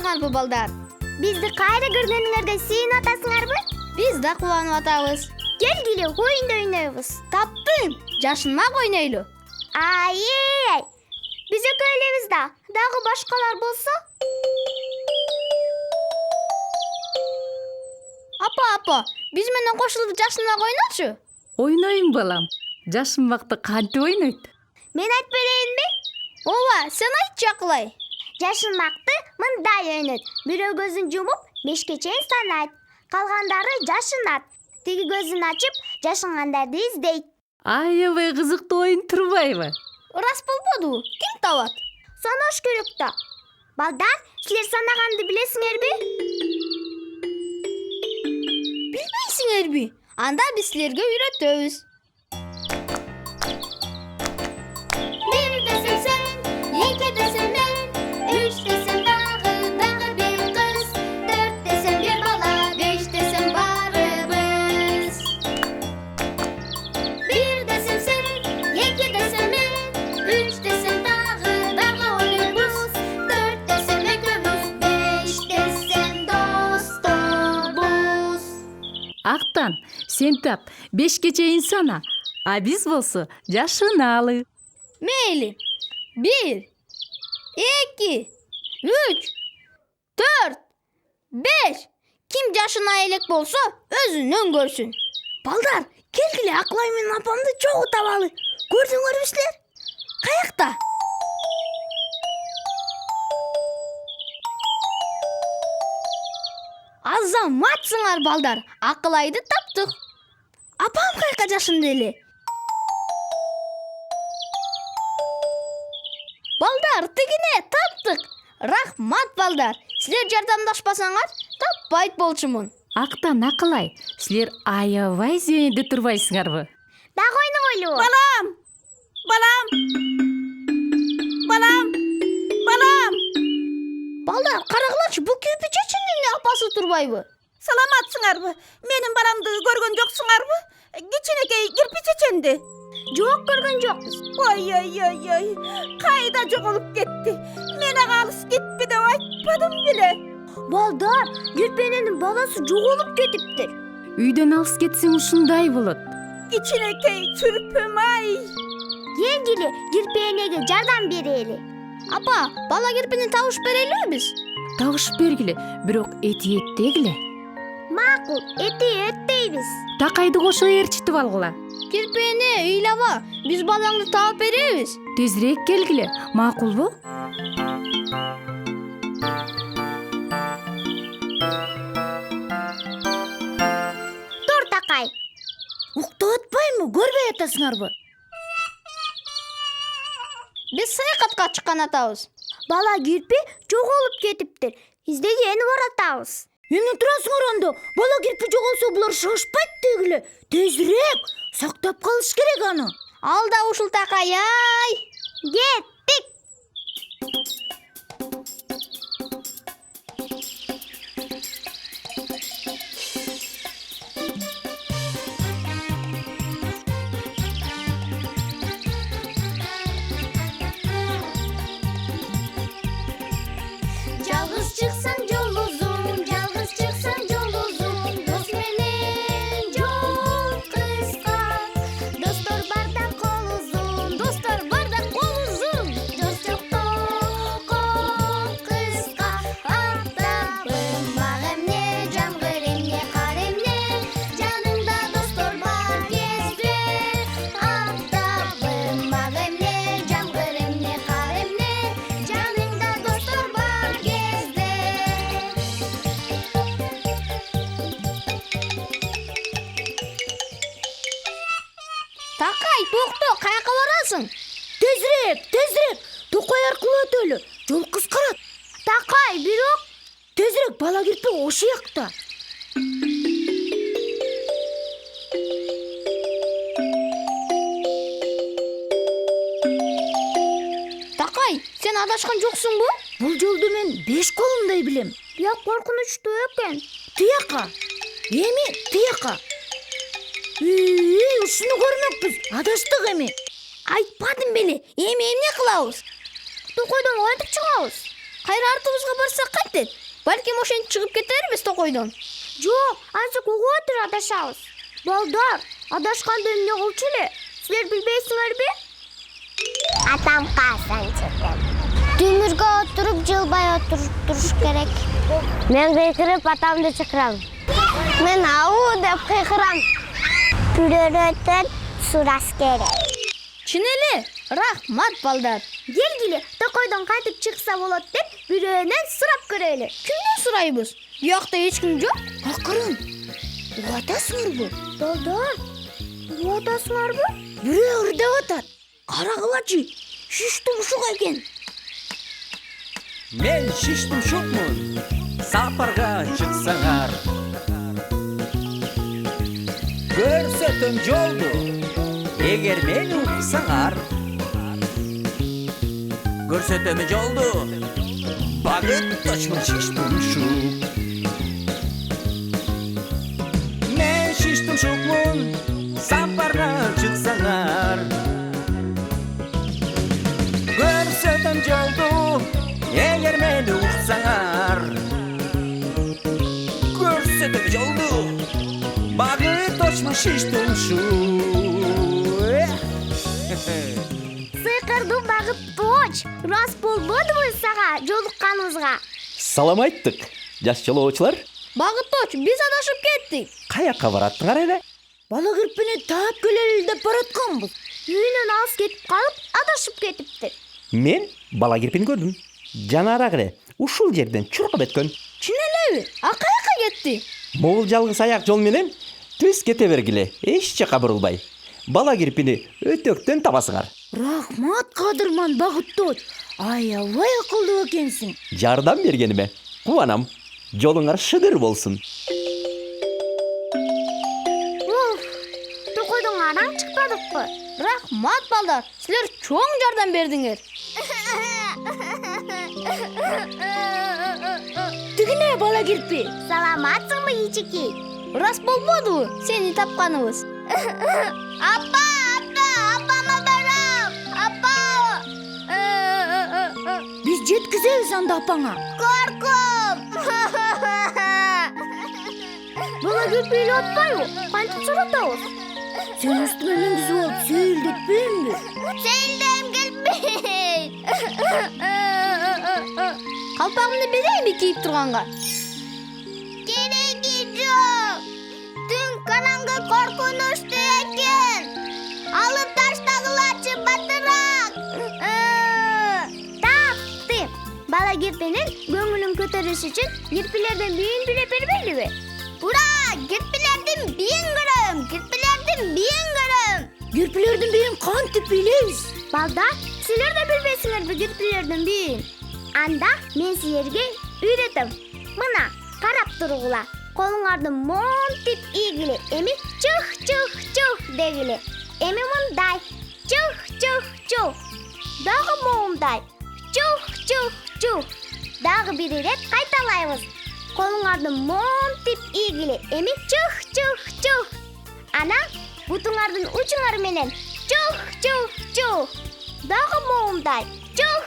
атасыңарбы балдар? Бизди кайра көргөнүңөрдө сүйүнүп атасыңарбы? Биз да кубанып атабыз. Келгиле оюн ойнойбуз. Таптым. Жашынмак ойнойлу. Ай, биз экөө элебиз да. Дагы башкалар болсо? Апа, биз менен кошулуп жашынмак ойночу. Ойнойм балам. Жашынмакты кантип ойнойт? Мен айтып берейинби? Ооба, сен айтчы Акылай. Жашынмакты мындай ойнойт. Бирөө көзүн жумуп 5ке чейин санайт. Калгандары жашынат. Тиги көзүн ачып, жашынгандарды издейт. Аябай кызыктуу ойун турбайбы? Рас болбодубу? Ким табат? Санаш керек да. Балдар, силер санаганды билесиңерби? Билбейсиңерби? Анда биз силерге үйрөтөбүз. Bir desem sen, iki desem ben, üç desem dağ bir kız, dört desem bir bala, beş desem varımız. Bir desem sen, iki desem ben, üç desem dağ olur buz, dört desem ekimiz, beş desem dostumuz. Актан, сен тап 5ке чейин сана, а биз болсо жашынаалы. Meyli. 1, 2, 3, 4, 5. Kim жашына элек болсо, өзүнөн көрсүн. Балдар, келгиле Акылай менен апамды чогуу табалы. Көрдүңөрбү силер? Каякта? Азаматсыңар балдар. Акылайды таптык. Апам кайка жашынды эле? Балдар, тигине таптык. Рахмат балдар. Силер жардамдашпасаңар, таппайт болчумун. Актан, Акылай, силер аябай зейинде турбайсыңарбы? Дагы ойнойлу. Балам. Балдар, карагылачы, бул кирпич чеченин апасы турбайбы? Саламатсыңарбы? Менин баламды көргөн жоксуңарбы? Кичинекей кирпич чеченди. Жок көргөн жокпуз. Ой, кайда жоголуп кетти? Мен ага алыс кетпи деп айтпадым беле. Балдар, Гүлпененин баласы жоголуп кетиптир. Үйдөн алыс кетсең ушундай болот. Кичинекей чүрпүм-ай. Келгиле, Гүлпенеге жардам берели. Апа, бала кирпини табыш берелиби биз? Табыш бергиле, бирок эти эттегиле. Макул, эти өтпейбиз. Такайды кошо ээрчитип алгыла. Кирпини ыйлаба, биз балаңды таап беребиз. Тезирээк келгиле, макулбу? Тур Такай. Уктап атпаймы? Көрбөй атасыңарбы? Биз саякатка чыккан атабыз. Бала Гүлпи жоголуп кетиптир. Издегени баратабыз. Эмне турасыңар анда? Бала кирпи жоголсо булар шашпайт дегиле. Тезирээк сактап калыш керек аны. Алда ушул Такай, ай. Кеттик. Жалгыз чыксаң жол узун, жалгыз чыксаң жол узун, дос менен жол кыска. Достор барда кол узун, достор барда кол узун, дос жокто кол кыска. Атабым бак эмне, жамгыр эмне, кар эмне, жаныңда достор бар кезде. Атабым бак эмне, жамгыр эмне, кар эмне, жаныңда достор бар кезде. Такай, токто, каяка барасың? Тезирээк, Токой аркылуу өтөлү. Жол кыскарат. Такай, бирок Тезирээк, бала кирпи ошол жакта. Такай, сен адашкан жоксуңбу? Бул жолду мен 5 колумдай билем. бияк коркунучтуу экен. Тияка. Эми тияка. Ушуну көрмөкпүз. Адаштык эми. Айтпадым беле. Эми эмне кылабыз? Токойдон кайтып чыгабыз. кайра артыбызга барсак кантет? Балким ошентип чыгып кетербиз токойдон. Жок, азыр отур адашабыз. Балдар, адашканда эмне кылчу эле? Силер билбейсиңерби? Атам касан чыкты. Дүмүргө отуруп жылбай туруш керек. Мен кыйкырып атамды чакырам. Мен ау деп кыйкырам. Бүрөрөтөн сурас керек. Чын эле? Рахмат балдар. Келгиле, токойдон кайтып чыкса болот деп бирөөнөн сурап көрөлү. Кимден сурайбыз? Биякта эч ким жок. Акырын. Угатасыңарбы? Балдар, угатасыңарбы? Бирөө ырдап атат. Карагылачы, шиш тумшук экен. Мен шиш тумшукмун, сапарга чыксаңар. Көрсөтөм жолду, эгер мени уксаңар. Көрсөтөм жолду, багыт точмун шиш тумшук. Мен шиш тумшукмун, сапарга чыксаңар. Көрсөтөм жолду, эгер мени уксаңар. Көрсөтөм жолду, багыт точмун шиш тумшук. Сыйкырдуу багыт точ. Рас болбодубу сага жолукканыбызга? Салам айттык, жаш жолоочулар. Багыт точ, биз адашып кеттик. Каяка бараттыңар эле? Бала кирпини таап келели деп баратканбыз. Үйүнөн алыс кетип калып, адашып кетиптир. Мен бала кирпини көрдүм. Жанарак эле ушул жерден чуркап өткөн. Чын элеби? Каяка кетти? Могул жалгыз аяк жол менен түз кете бергиле, эч жака бурулбай. Бала кирпини өтөктөн табасыңар. Рахмат кадырман багыт точ. Аябай акылдуу экенсиң. Жардам бергениме кубанам. Жолуңар шыгыр болсун. Токойдон араң чыкпадыкпы? Рахмат балдар, силер чоң жардам бердиңер. Тигине бала кирпи. Саламатсыңбы, ичики? Рас болбодубу сени тапканыбыз? Апама барам. Апа! Биз жеткизебиз анда апаңа. Коркум! Бала кирпи эле атпайбы? Кантип суратабыз? Сен үстүмө мингизип алып сейилдетпейинби? Сейилдем келбейт. Калпагымды берейинби кийип турганга? Кереги жок. Түн караңгы коркунучтуу экен. Алып таштагылачы батыраак. Таптым. Бала кирпинин көңүлүн көтөрүш үчүн кирпилердин бийин биле бербейлиби? Ура! Кирпилердин бийин көрөм. Кирпилердин бийин кантип билебиз? Балдар, силер да билбейсиңерби кирпилердин бийин? Анда мен силерге үйрөтөм. Мына, карап тургула. Колуңарды монтип ийгиле, эми чух дегиле. Эми мындай. Чух. Дагы моундай. Чух. Дагы бир ирет кайталайбыз. Колуңарды монтип ийгиле, эми чух. Анан бутуңардын учуңар менен чух. Дагы моундай. Чух.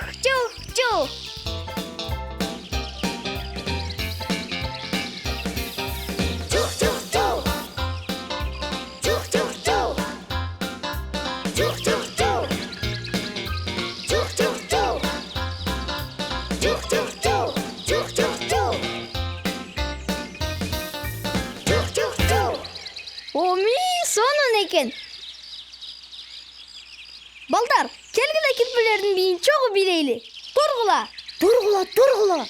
Сонун экен. Балдар, келгиле кирпилердин бийин чогуу билейли. Тургула. Тургула.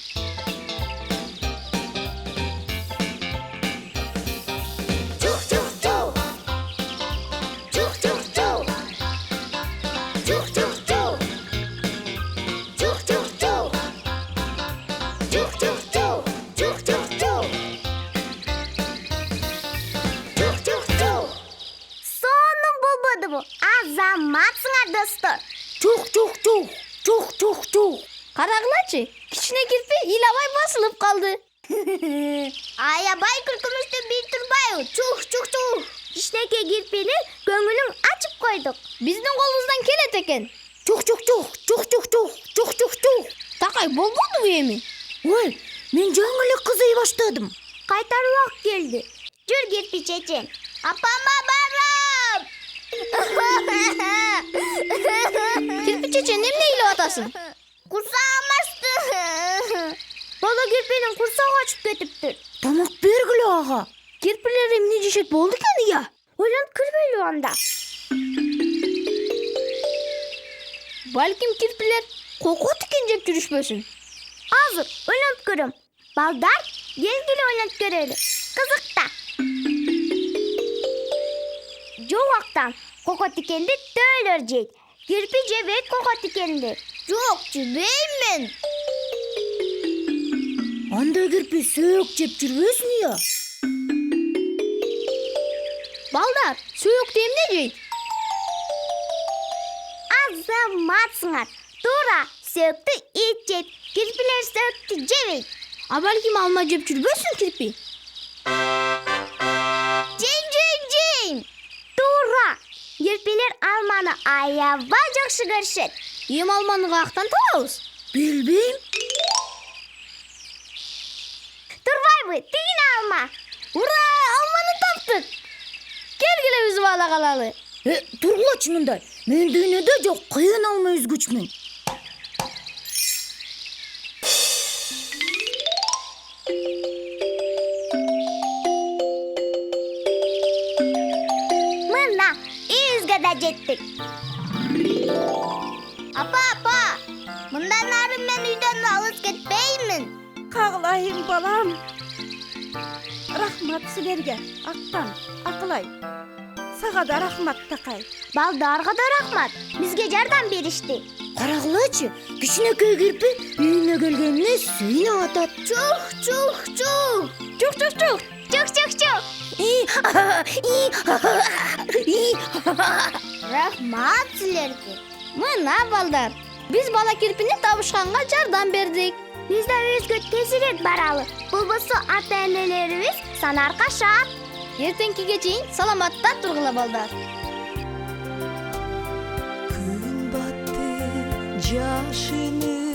Сонун болбодубу? Азаматсыңар достор. Чух. Карагылачы, кичине кирпи илабай басылып калды. Аябай күлкүмүздү бий турбайбы? Чух. Кичинекей кирпини көңүлүң ачып койдук. Биздин колубуздан келет экен. Жок. Такай болбодубу эми? Ой, мен жаңы эле кызый баштадым. Кайтар убак келди. Жүр Кирпич чечен. Апама барам. Кирпич чечен эмне ыйлап атасың? Курсагым ачты. Бала Кирпинин курсагы ачып кетиптир. Тамак бергиле ага. Кирпилер эмне жешет болду экен ыя? Ойлонуп көрбөйлү анда. Балким кирпилер кокот экен жеп жүрүшпөсүн. Азыр ойлонуп көрөм. Балдар, келгиле ойлонуп көрөлү. Кызык да. Жок кокот тикенди төөлөр жейт. Кирпи жебейт кокот тикенди. Жок, жебеймин. Анда кирпи сөөк жеп жүрбөсүн я. Балдар, сөөктү эмне жейт? Азаматсыңар. Туура, сөөктү ит жейт. Кирпилер сөөктү жебейт. А балким алма жеп жүрбөсүн кирпи? Жейм. Туура. Кирпилер алманы аябай жакшы көрүшөт. Эми алманы каяктан табабыз? Билбейм. Турбайбы, тигин алма. Ура, алманы таптык. Келгиле биз бала калалы. Тургулачы мындай. Мен дүйнөдө жок кыйын алма үзгүчмүн. Мына, үйүбүзгө да жеттик. Апа, мындан ары мен үйдөн алыс кетпеймин. Кагылайым балам. Рахмат силерге. Актан, акылай. Сага да рахмат такай. Балдарга да рахмат. Бизге жардам беришти. Карагылачы, кичинекей кирпи үйүнө келгенине сүйүнүп атат. Чух. Рахмат силерге. Мына балдар, биз бала кирпини табышканга жардам бердик. Биз да үйүбүзгө тезирээк баралы. Болбосо ата-энелерибиз санар кашат. Эртеңкиге чейин саламатта тургула балдар. Күн батты жашыны